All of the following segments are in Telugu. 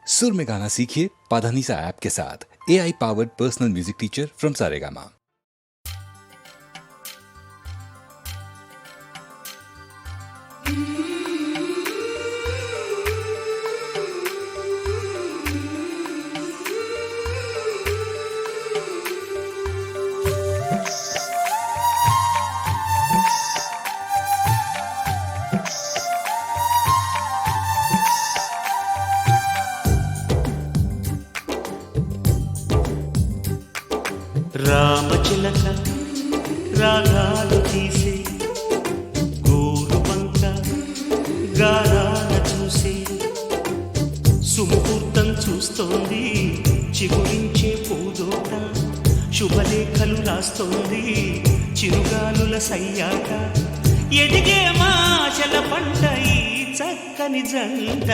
सुर में गाना सीखिए पाधानीसा ऐप के साथ। AI powered personal music teacher from Saregama. రామచిలక రాగాలు తీసే గోరు వంక గారాల చూసే సుముహూర్తం చూస్తోంది చిగురించే పూదోట శుభలేఖలు రాస్తోంది చిరుగాలుల సయ్యాట ఎదిగే మాచల పంట ఈ చక్కని జంట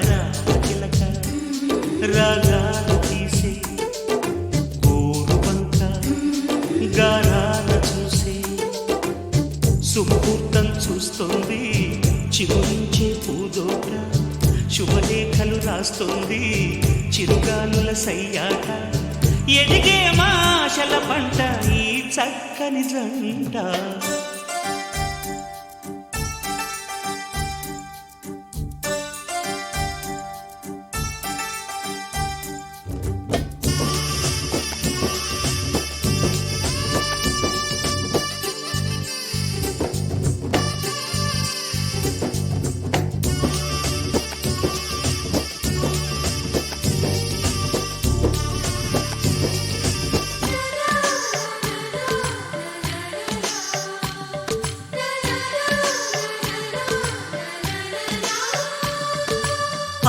రామచిలక రాగాలు తీసే గారాల చూసే సుముహూర్తం చూస్తోంది చిగురించే పూదోట శుభలేఖలు రాస్తోంది చిరుగాలుల సయ్యాట ఎదిగే మాషల పంట ఈ చక్కని జంట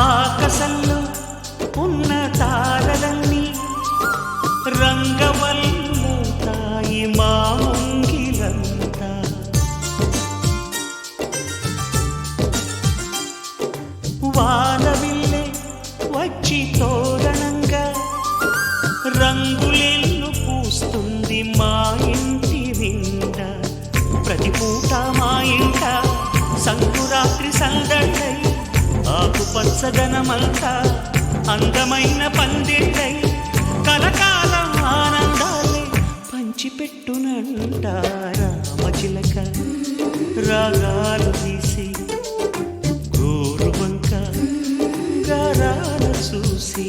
ఆకాశంలో ఉన్న తారలన్నీ రంగవల్లుతాయి మా ముంగిలంతా వానవిల్లే వచ్చి తోరణంగా రంగులెల్లు పూస్తుంది మా ఇంటి నిండా ప్రతి పూట మా ఇంట సంకురాత్రి సందడై ఆకుపచ్చదనమంతా అందమైన పందిళ్ళై కలకాలం ఆనందాలే పంచిపెట్టునంట రామచిలక రాగాలు తీసి గోరు వంక గారాల చూసి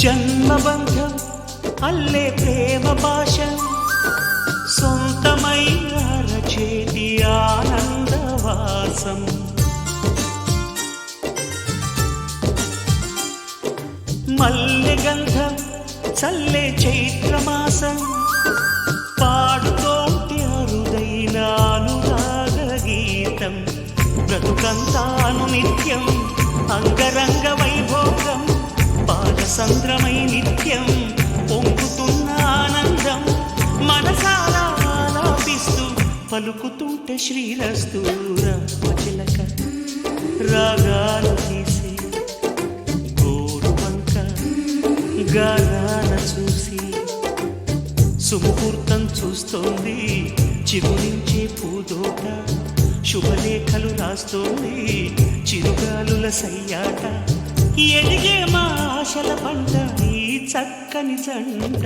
జన్మబంధం అల్లే ప్రేమ భాష సొంతమై అరచేతి ఆనందవాసం మల్లె గంధం చల్లే చైత్రమాసం పాడుతోటి అరుదైన అనురాగ గీతం బ్రతుకంతాను నిత్యం అంగరంగ వైభోగం పాదసంద్రమై నిత్యం పొంగుతున్న ఆనందం మనసారా ఆలాపిస్తూ పలుకుతుంటే శ్రీరస్తు రామచిలక రాగాలు తీసి గోరు వంక గారాల చూసి సుముహూర్తం చూస్తోంది చిగురించే పూదోట శుభలేఖలు రాస్తోంది చిరుగాలుల సయ్యాట ఎదిగే మా ఆశల పంట ఈ చక్కని జంట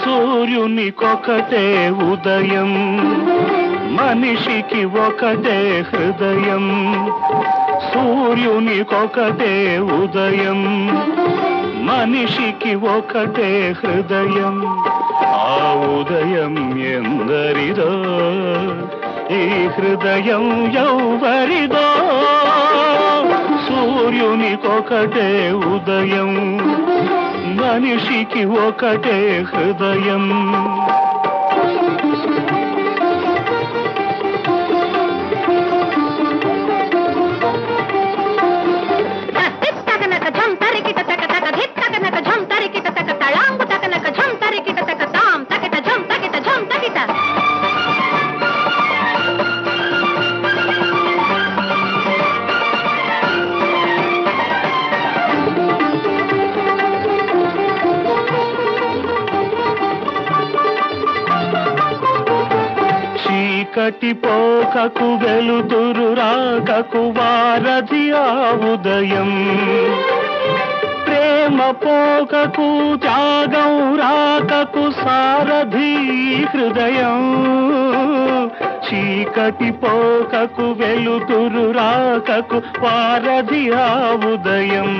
సూర్యునికొకటే ఉదయం, మనిషికి ఒకటే హృదయం. సూర్యునికొకటే ఉదయం, మనిషికి ఒకటే హృదయం. ఆ ఉదయం ఎందరిదో, ఈ హృదయం ఎవరిదో. సూర్యునికొకటే ఉదయం, మనిషికి ఒకటే హృదయం. కటిపోకకు వెలుతురు రాకకు వారధి ఆ ఉదయం. ప్రేమ పోకకు త్యాగం రాకకు సారథి హృదయం. చీకటి పోకకు వెలుతురు రాకకు వారధి ఆ ఉదయం.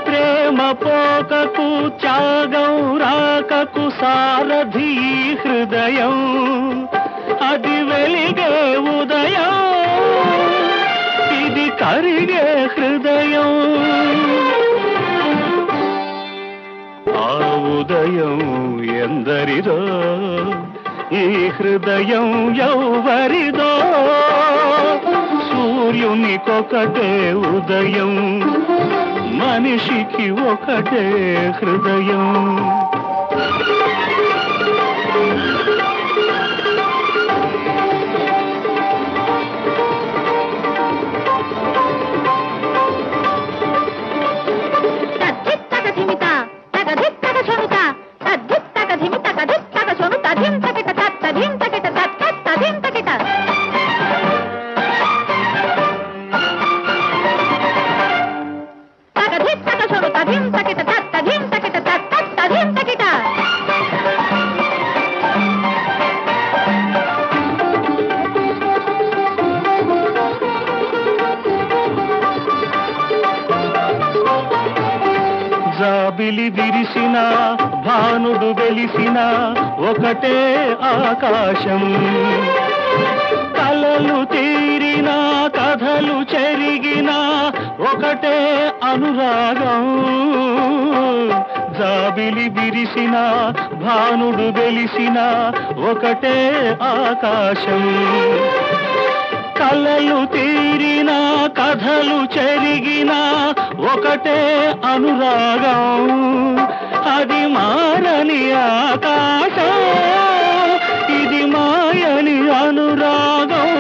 ప్రేమ పోకకు త్యాగం రాకకు సారథి హృదయం. అది వెలిగే ఉదయం, ఇది కరిగే హృదయం. ఆ ఉదయం ఎందరిదో, ఈ హృదయం ఎవరిదో. సూర్యునికొకటే ఉదయం, మనిషికి ఒకటే హృదయం. జాబిలి విరిసిన భానుడు వెలిసిన ఒకటే ఆకాశం. కలలు తీరిన కథలు చెరిగిన ఒకటే అనురాగం. జాబిలి విరిసిన భానుడు వెలిసిన ఒకటే ఆకాశం. కలలు తీరిన కథలు చెరిగిన ఒకటే అనురాగం. అది మారని ఆకాశం, ఇది మాయని అనురాగం.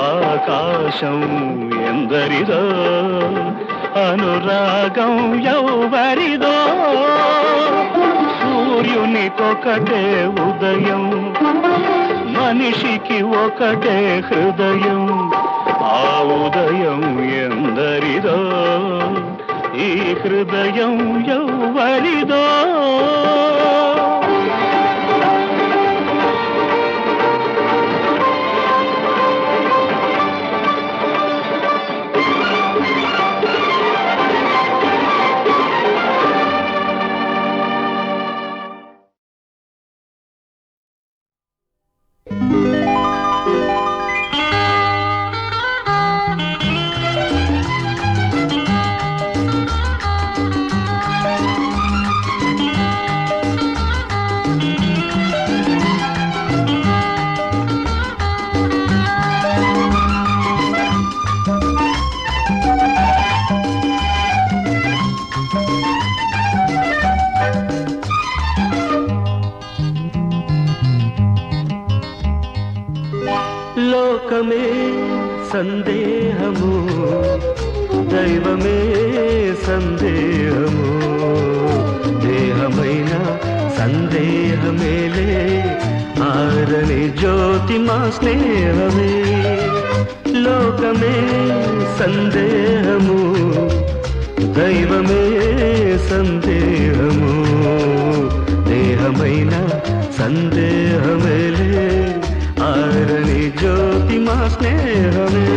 ఆకాశం ఎందరిదో, అనురాగం ఎవరిదో. సూర్యునికొకటే ఉదయం, మనిషికి ఒకటే హృదయం. ఆ ఉదయం ఎందరిదో, ఈ హృదయం ఎవరిదో. లోకమే సందేహము, దైవమే సందేహము, దేహమైన సందేహమేలే, ఆరని జ్యోతి మా స్నేహమే. లోకమే సందేహము, దైవమే సందేహము, దేహమైన సందేహమేలే, ఆరని జ్యోతి మా స్నేహమే.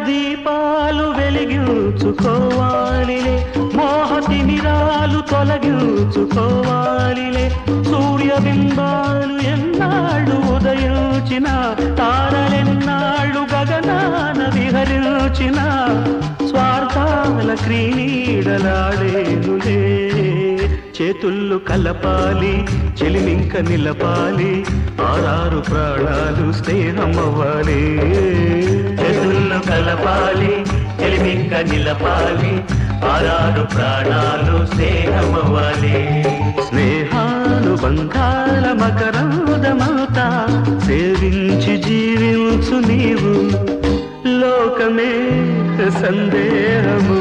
దీపాలు వెలిగించుకోవాలిలే, మోహతిమిరాలు తొలగించుకోవాలిలే, సూర్యబింబాలు ఎన్నాళ్ళు ఉదయించిన, తారలెన్నాళ్ళు గగనాన విహరించిన, స్వార్థాల క్రీడలాడేనులే. చేతుళ్ళు కలపాలి, చెలిమింక నిలపాలి, ఆరారు ప్రాణాలు స్నేహమవ్వాలి. చేతుళ్ళు కలపాలి, చెలిమింక నిలపాలి, ఆరారు ప్రాణాలు స్నేహమవ్వాలి. స్నేహానుబంధాల మకరందమవుతా, సేవించి జీవించు నీవు. లోకమే సందేహము,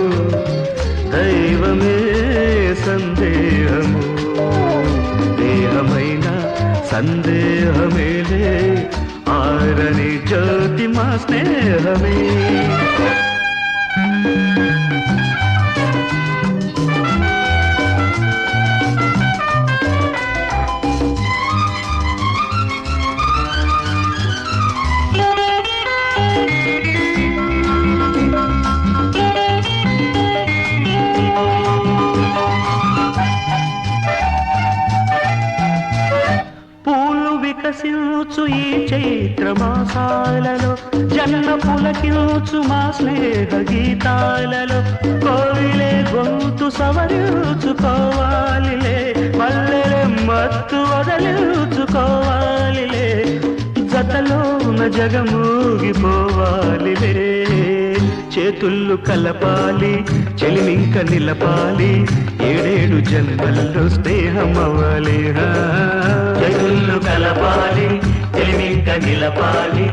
దైవమే సందేహము, దేహమైన సందేహమేలే, ఆరని జ్యోతి మా స్నేహమే. వికసించు ఈ చైత్రమాసాలలో, జన్మ పులకించు మా స్నేహ గీతాలలో, కోవిలే గొంతు సవరించుకోవాలిలే, మల్లెల మత్తు వదలించుకోవాలిలే, జతలోన జగమూగిపోవాలిలే. చేతుళ్ళు కలపాలి, చెలిమింక నిలపాలి, ఏడేడు జన్మల్లో స్నేహమవ్వాలి. చేతుళ్ళు కలపాలి, చెలిమింక నిలపాలి,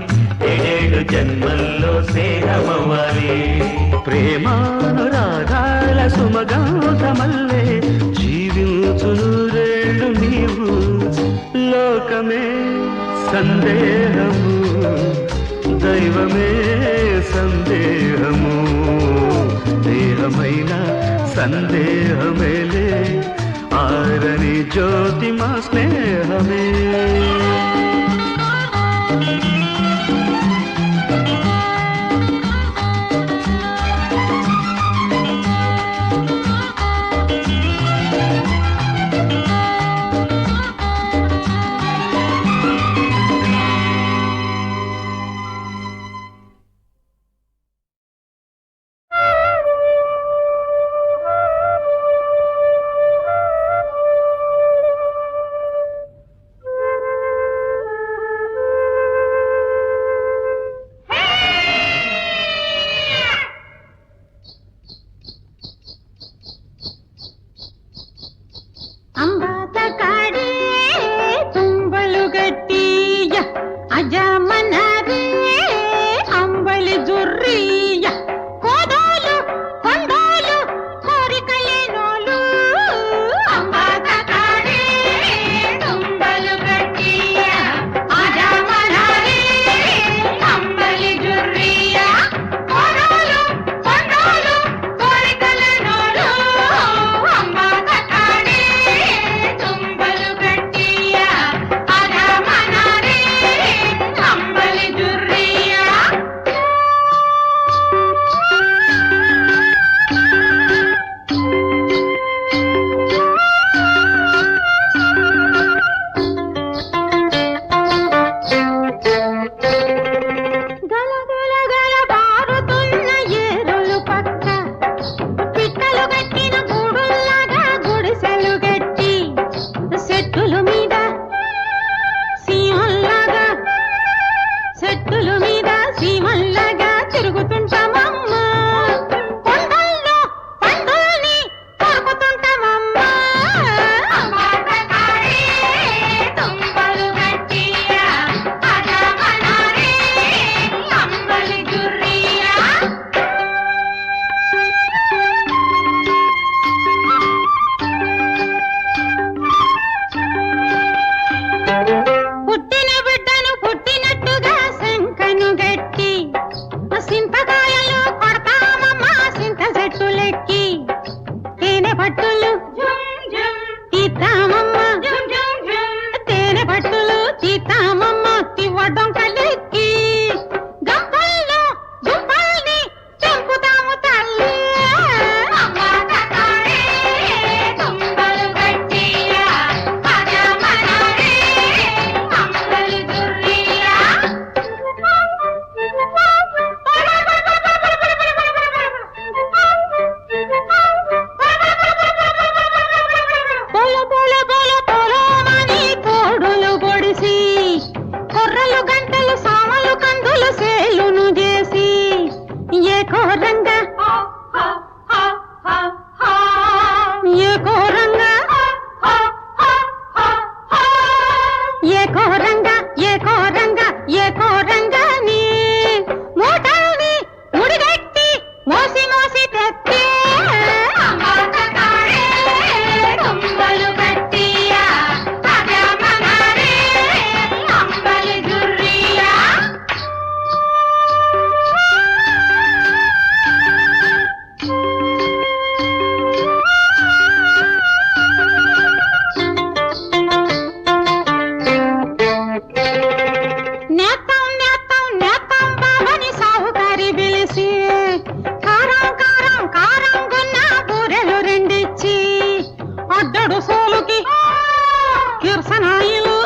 ఏడేడు జన్మల్లో స్నేహమవ్వాలి. ప్రేమానురాగాల సుమగంధమల్లే జీవించు నూరేళ్ళు నీవు. లోకమే సందేహము, దైవమే సందేహము, దేహమైన సందేహమేలే, ఆరని జ్యోతి మా స్నేహమే. సోలుకి కిరసనాయిలు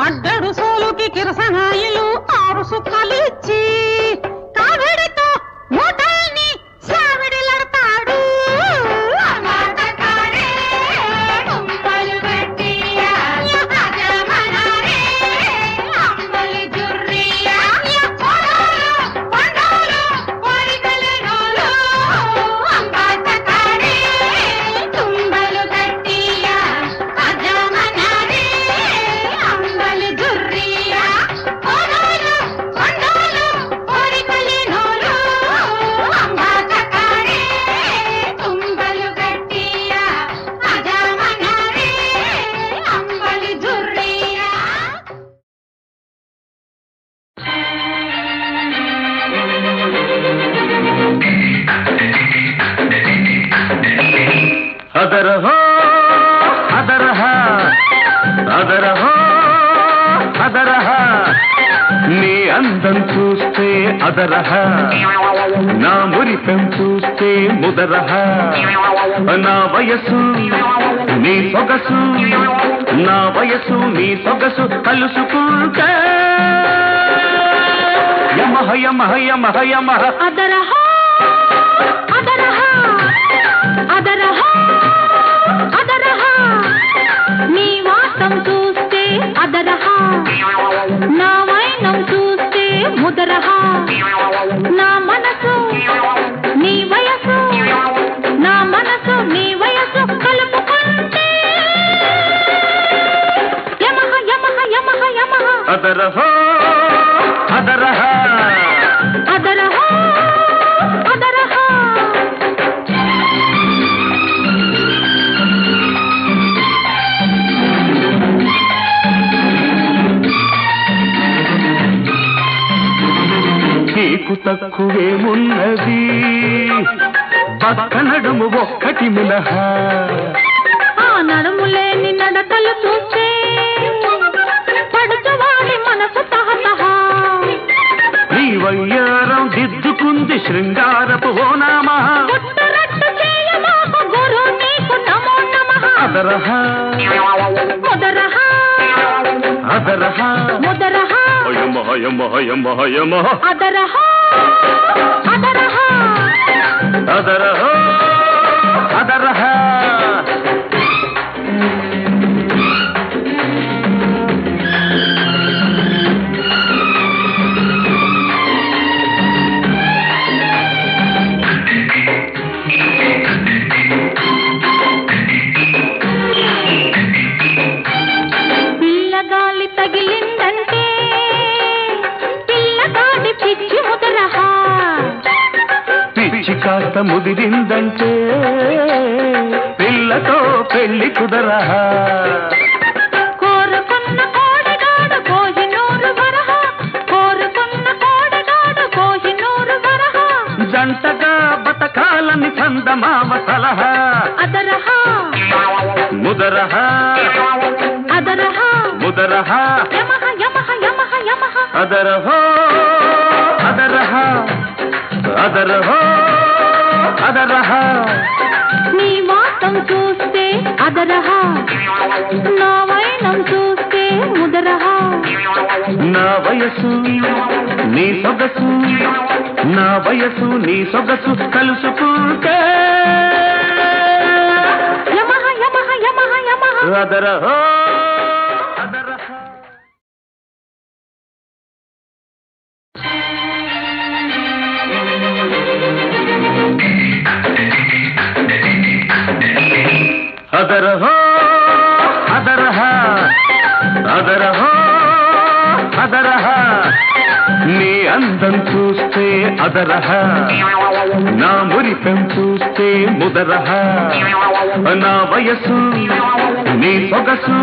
అడ్డడు సోలుకి కిరసనాయిలు 6 సుక్కలిచ్చి కావిడితో మూటల్ని సావిడిలడతాడు అదరహో అదరహ అదరహో అదరహ నీ అందం చూస్తే అదరహ నా మురిపెం చూస్తే ముదరహ నా వయసు నీ సొగసు నా వయసు నీ సొగసు కలుసుకుంటే యమహ యమహ యమహ యమహ అదరహ అదరహ అదరహ అదరహ నీ వాసం చూస్తే అదరహ నా వైనం చూస్తే ముదరహ నా మనసు నీ వయసు నా మనసు నీ వయసు కలుపుకుంటే యమహ యమహ యమహ యమహ అదరహో అదరహ అదరహ అదరహ నీకు తక్కువేమున్నది పక్క నడుము ఒక్కటి మినహా ఆ నడుములేని నడకలు చూస్తే పడుచువాడి మనసు తహతహ నీ వయ్యారం దిద్దుకుంది శృంగారపు ఓ నామ పుట్టరట్టు చేయమాకు గురు నీకు నమో నమః అదరహ ముదరహ అదరహ ముదరహ యమహ యమహ యమహ యమహ అదరహ అదరహ అదరహ అదరహ పిల్లగాలి తగిలిందంటే పిల్లగాడి పిచ్చి ముదరహ పిచ్చి కాస్త ముదిరిందంటే పిల్లతో పెళ్లి కుదరహ కోరుకున్న కోడగాడు కోహినూరు వరహ కోరుకున్న కోడగాడు కోహినూరు వరహ జంటగా బతకాలని చందమామ సలహా అదరహ ముదరహ అదరహ ముదరహ యమహ యమహ యమహ యమహ అదరహో అదరహ అదరహో అదరహ నీ వాసం చూస్తే అదరహ నా వైనం చూస్తే ముదరహ నా వయసు నీ సొగసు నా వయసు నీ సొగసు కలుసుకుంటే యమహ యమహ యమహ యమహ అదరహో అదరహ అదరహో అదరహ అదరహో అదరహ నీ అందం చూస్తే అదరహ నా మురిపెం చూస్తే ముదరహ నా వయసు నీ సొగసు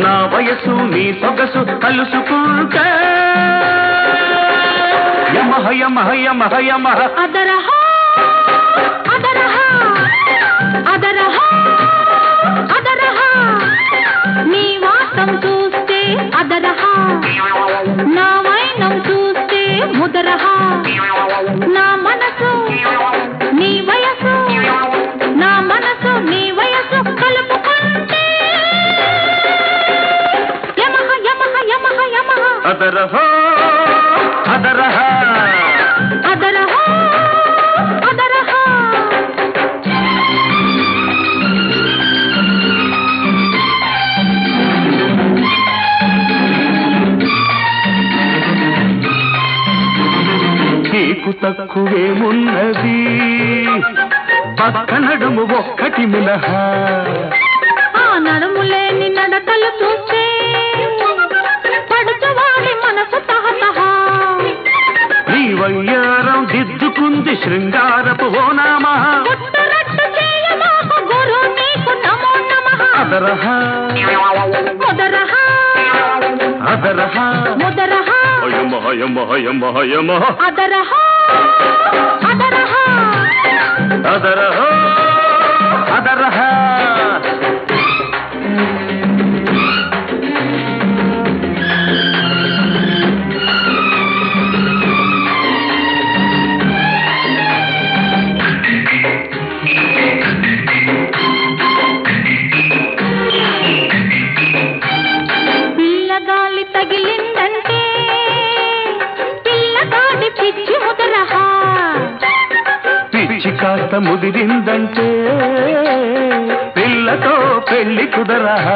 నా వయసు నీ సొగసు కలుసుకుంటే యమహ యమహ యమహ యమహ అదరహ అదరహ అదరహ అదరహ నీ వాసం చూస్తే అదరహ నా వైనం చూస్తే ముదరహ నా మనసు నీ వయసు నా మనసు నీ వయసు అదరహో అదరహ అదరహో అదరహ నీకు తక్కువేమున్నది పక్క నడుము ఒక్కటి మినహా ఆ నడుములేని నడకలు చూస్తే పడుచువాడి మనసు తహతహ నీ వయ్యారం దిద్దుకుంది శృంగారపు ఓ నామా గుట్టురట్టు చేయమాకు గురు నీకు నమో నమః అదరహ ముదరహ అదరహ ముదరహ హయమ హయమ హయమ హయమ అదరహ అదరహ అదరహ అదరహ పిల్లగాలి తగిలిందంటే పిల్లగాడి పిచ్చి ముదరహ పిచ్చి కాస్త ముదిరిందంటే పిల్లతో పెళ్లి కుదరహ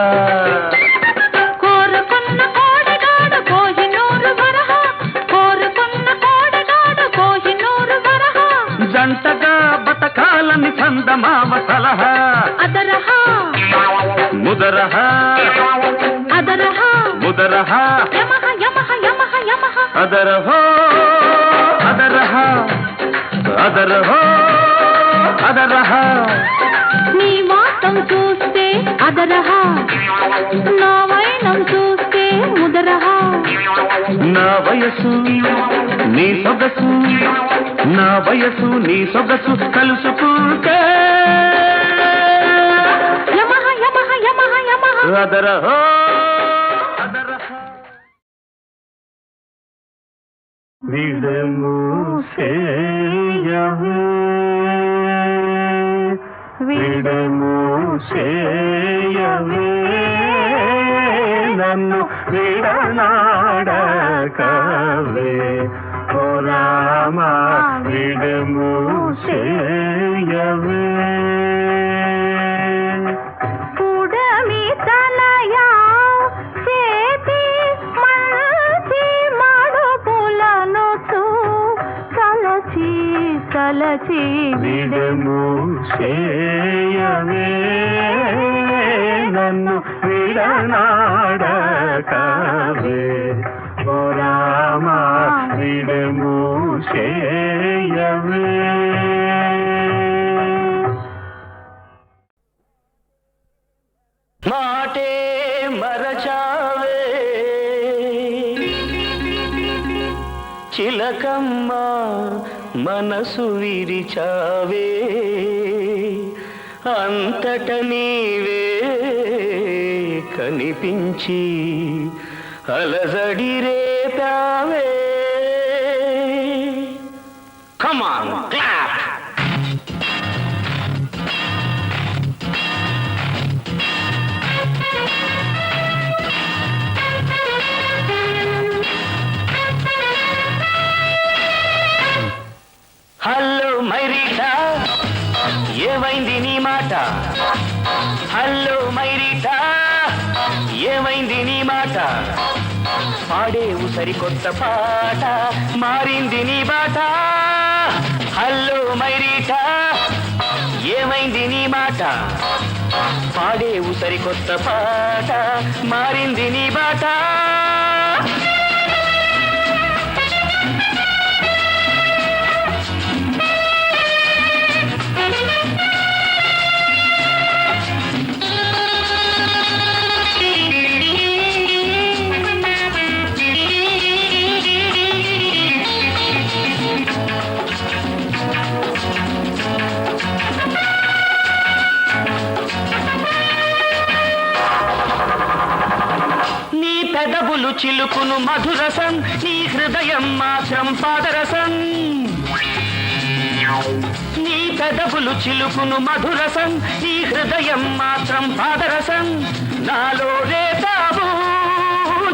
కోరుకున్న కోడగాడు కోహినూరు వరహ కోరుకున్న కోడగాడు కోహినూరు వరహ జంటగా బతకాలని చందమామ సలహా అదరహ ముదరహ అదరహ ముదరహ యమహ యమహ యమహ యమహ అదరహో అదరహ అదరహో అదరహ నీ వాతం చూస్తే అదరహ నా వైనం చూస్తే ముదరహ నా వయసు నీ సొగసు నా వయసు నీ సొగసు కలుసుకుంటే యమహ యమహ యమహ యమహ అదరహో అదరహ విడమూసేయవే విడమూసేయవే నన్ను విడనాడకవే ఓ రామా విడమూసేయవే పుడమి తనయా చేతి మంచి మడుపులను కలచి కలచి విడమూసేయవే నన్ను విడనాడకవే ఓ రామా విడమూసేయవే మాటే మరచావే చిలకమ్మ మనసు విరిచావే అంతట నీవే కనిపించి అలజడి రేపావే కమాన్ క్లాప్ హలో మైరీటా ఏమైంది నీ మాట హలో మైరీటా ఏమైంది నీ మాట పాడేవు సరికొత్త పాట మారింది నీ బాట హలో మైరీటా ఏమైంది నీ మాట పాడేవు సరికొత్త పాట మారింది నీ బాట పెదవులు చిలుకును మధురసం నీ హృదయం మాత్రం పాదరసం నీ పెదవులు చిలుకును మధురసం నీ హృదయం మాత్రం పాదరసం నాలో రేతావు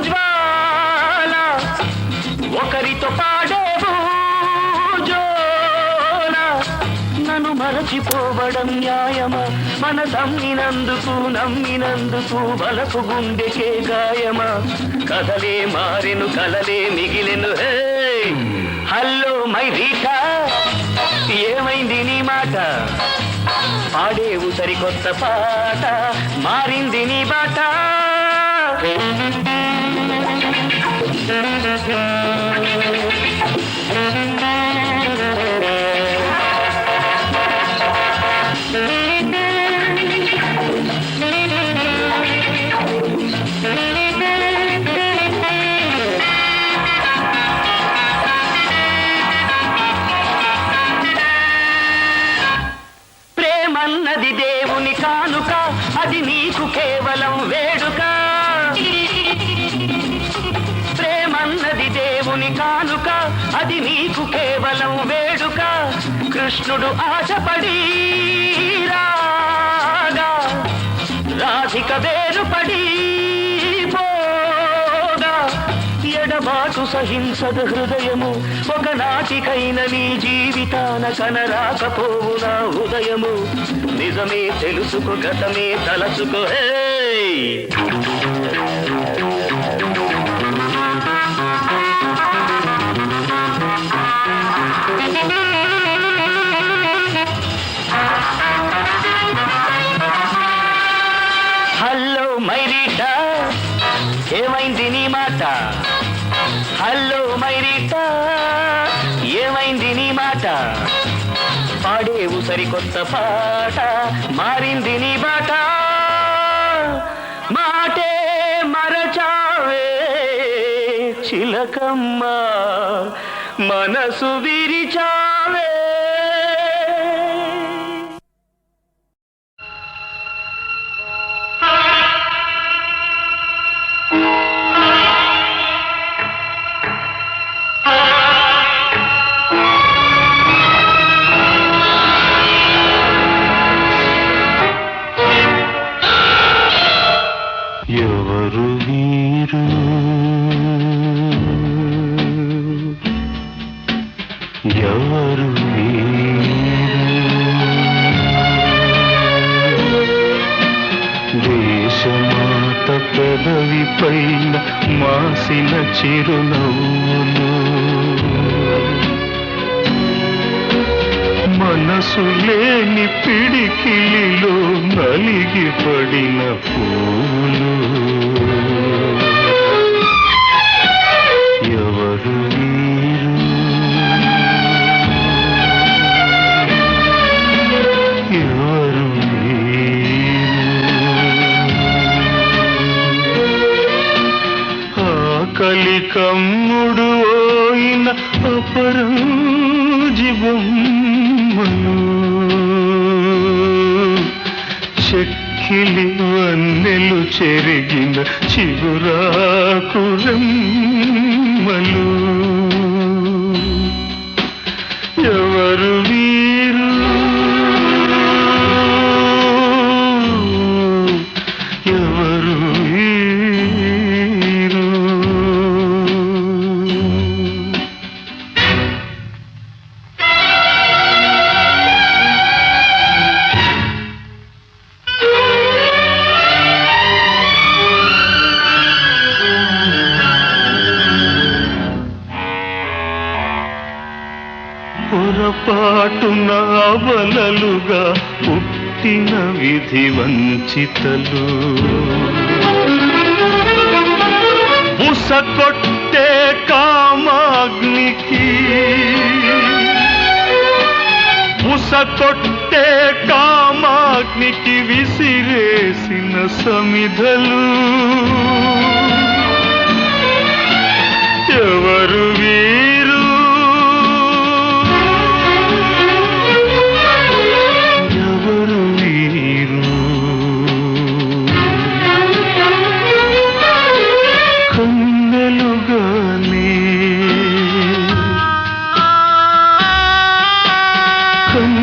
జ్వాల మరచిపోవడం న్యాయమా మన నమ్మినందుకు బలపు గుండెకే గాయమా కథలే మారెను కలలే మిగిలెను హే హలో మై రీటా ఏమైంది నీ మాట పాడేవు సరికొత్త పాట మారింది నీ బాట ప్రేమన్నది దేవుని కానుక అది నీకు కేవలం వేడుక ప్రేమన్నది దేవుని కానుక అది నీకు కేవలం వేడుక కృష్ణుడు ఆశపడి రాగా రాధిక వేరుపడి పోగా ఎడబాటు సహింసదు హృదయము ఒకనాటికైన నీ జీవితాన కనరాకపోవు నా ఉదయము నిజమే తెలుసుకో గతమే తలచుకో హే హలో మైరీటా ఏమైంది నీ మాట హలో మైరీటా ఏమైంది నీ మాట పాడేవు సరికొత్త పాట మారింది నీ బాట మాటే మరచావే చిలకమ్మ మనసు విరిచావే ఎవరు వీరు ఎవరు దేశమాత పెదవి పైన మాసిన చిరునవ్వులు మనసు లేని పిడికిలిలో నలిగి పడిన పూలు ఎవరు వీరు ఎవరు ఆకలి కమ్ముడు అయిన అపరాజిబొమ్మలు చెక్కిలి వన్నెలు చెరిగిన చిగురాకురమ్మలు ఎవరు వీరు ఎవరు వీరు పొరపాటున అవలలుగా పుట్టిన విధి వంచితలు బుసకొట్టే కామాగ్నికి బుసకొట్టే కామాగ్నికి విసిరేసిన సమిధలు ఎవరు వీరు ఎవరు వీరు కన్నెలుగానే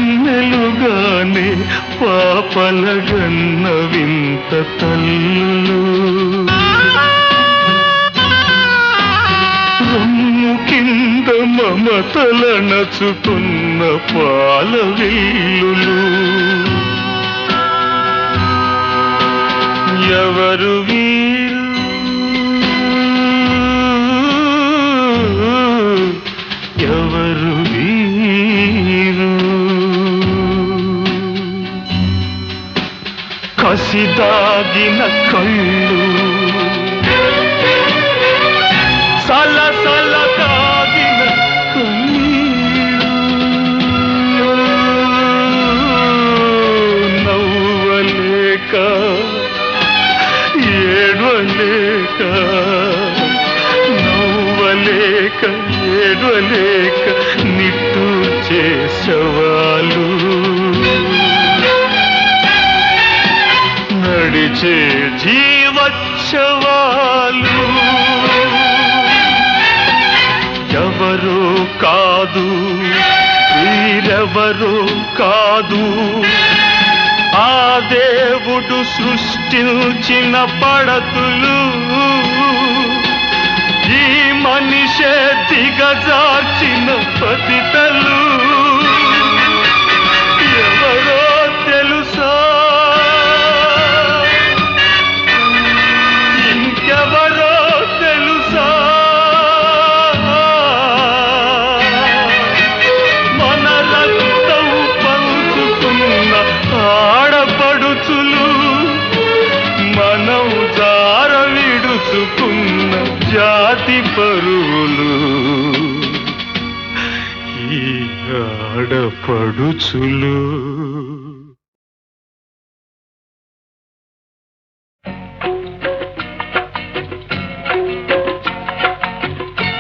కన్నెలుగానే పాపలగన్న వింత తల్లు రమ్ము కింద మమతలనచుకున్న పాల విల్లులు ఎవరు వీరు ఎవరు వీరు కసిదాగిన కళ్ళు సలసల తాగిన కన్నీరు నవ్వలేక ఏడవలేక నవ్వలేక ఏడవలేక నిట్టూర్చే శవాలు నడిచే జీవోత్సవాలు ఎవరో కాదు వీరెవరో కాదు ఆ దేవుడు సృష్టించిన పడతులు ఈ మనిషే దిగజార్చిన పతితలు ఎవరో తెలుసా ఇంకెవరో తెలుసా మన రక్తం పంచుకున్న ఆడపడుచులు మనం జార విడుచుకున్న జాతి పరువులు ఈ ఆడపడుచులు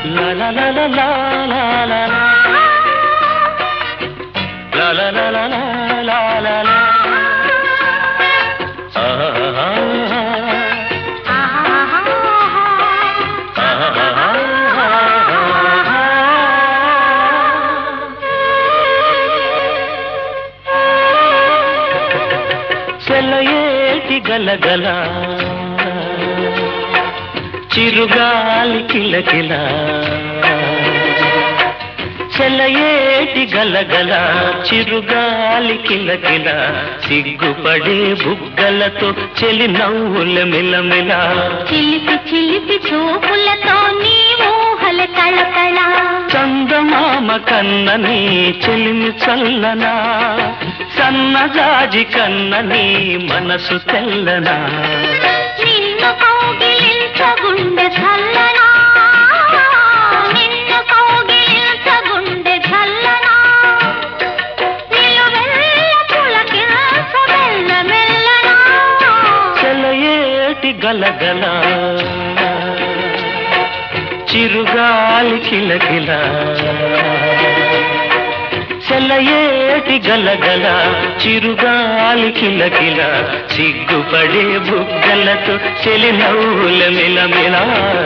La la la la la la la la la la la la la la la సెలయేటి గలగల చిరుగాలి కిలకిల సెలయేటి గలగల చిరుగాలి కిలకిల సిగ్గుపడే బుగ్గలతో చెలి నవ్వుల మిలమిల చిలిపి చిలిపి చూపులతో నీ ఊహల తళతళ చందమామ కన్నని చెలిమి చల్లనా సన్నజాజి కన్నని మనసు తెల్లనా నిన్ను కౌగిలించగుండె చల్లనా నిన్ను కౌగిలించగుండె చల్లనా నిలువెల్ల పులకించ మెల్ల మెల్లనా సెలయేటి గలగల చిరుగాలి కిలకిల సెలయేటి గలగల చిరుగాలి కిలకిల సిగ్గుపడే బుగ్గలతో చెలి నవ్వుల మిలమిల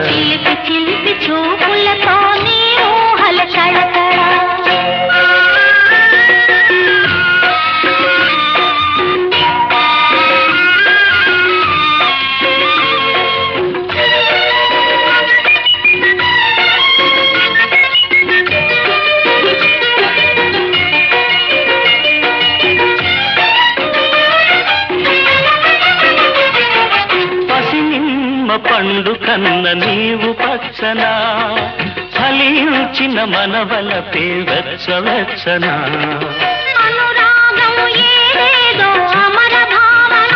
చిలిపి చిలిపి చూపులతో నీ ఊహల తళతళ పండు కన్న నీవు పచ్చనా ఫలించిన మనవలపే వెచ్చవెచ్చనా అనురాగం ఏదేదో అమర భావన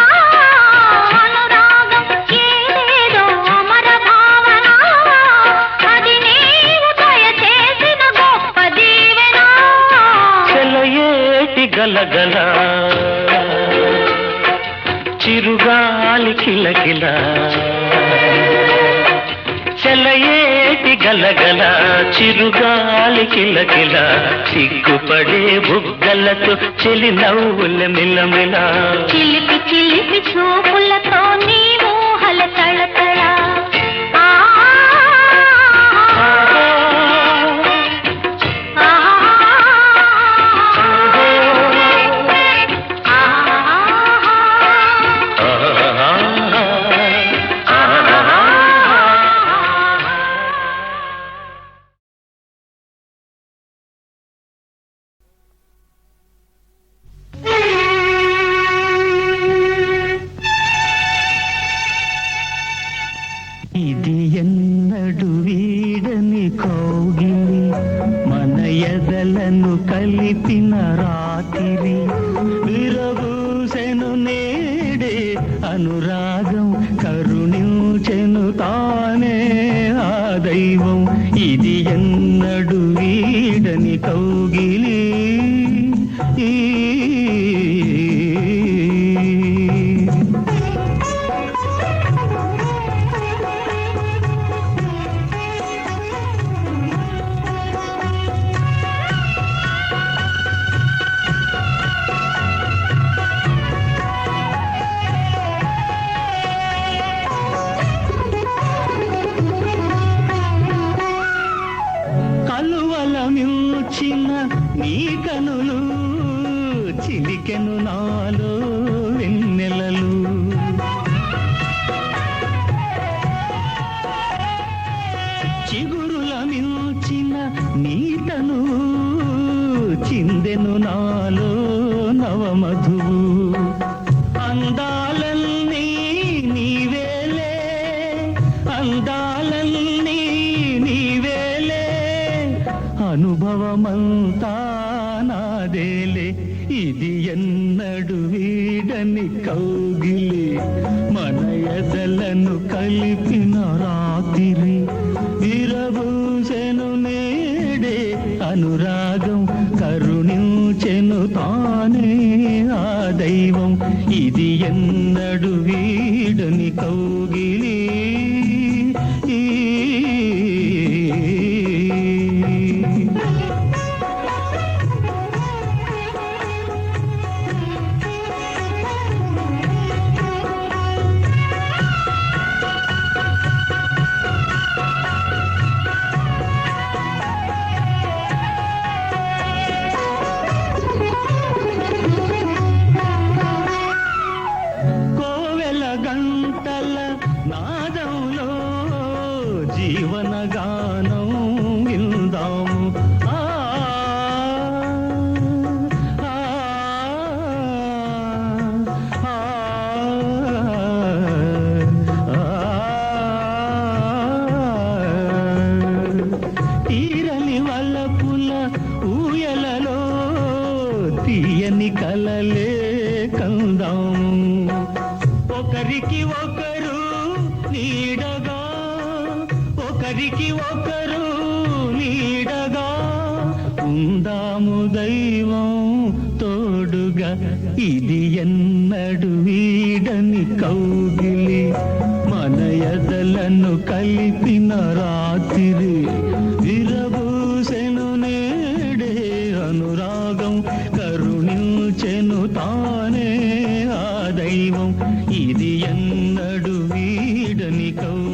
అనురాగం ఏదేదో అమర భావన అది నీవు దయచేసిన గొప్ప దీవెన సెలయేటి గలగల చిరుగాలి కిలకిల సెలయేటి గలగల చిరుగాలి కిలకిల సిగ్గుపడే బుగ్గలతో చెలి నవ్వుల మిలమిల చిలిపి చిలిపి చూపులతో నీ ఊహల తళతళ ఇది ఎన్నడు వీడని కౌగిలి మన ఎదలను కలిపిన రాత్రి విరబూసెను నేడే అనురాగం కరుణించెను తానే ఆ దైవం ఇది ఎన్నడు వీడని కౌగిలి కలువలమించిన నీ కనులు చిలికెను నాలో వెన్నెలలు చిగురులమించిన నీ తను చిందెను నాలో నవమధువు అందాలన్నీ నీవేలే అందాలన్నీ నీవేలే అనుభవమంతా నాదేలే ఇది ఎన్నడు వీడని కౌగిలి మన ఎదలను కలిపిన రాత్రి విరబూసెను నేడే అనురాగం కరుణించెను తానే ఆ దైవం ఇది ఎన్నడు వీడని కౌగిలి గంటల నాదంలో జీవన గానం విందాము తీరని వల్లపుల ఊయలలో తీయని కలలే కందాము ఒకరికి ఒకరు నీడగా ఒకరికి ఒకరు నీడగా ఉందాము దైవం తోడుగా ఇది ఎన్నడు వీడని కౌగిలి మన ఎదలను కలిపిన రాత్రి విరబూసెను నేడే అనురాగం కరుణించెను తానే ఆ దైవం ఇది ఎన్నడు వీడని కౌగిలి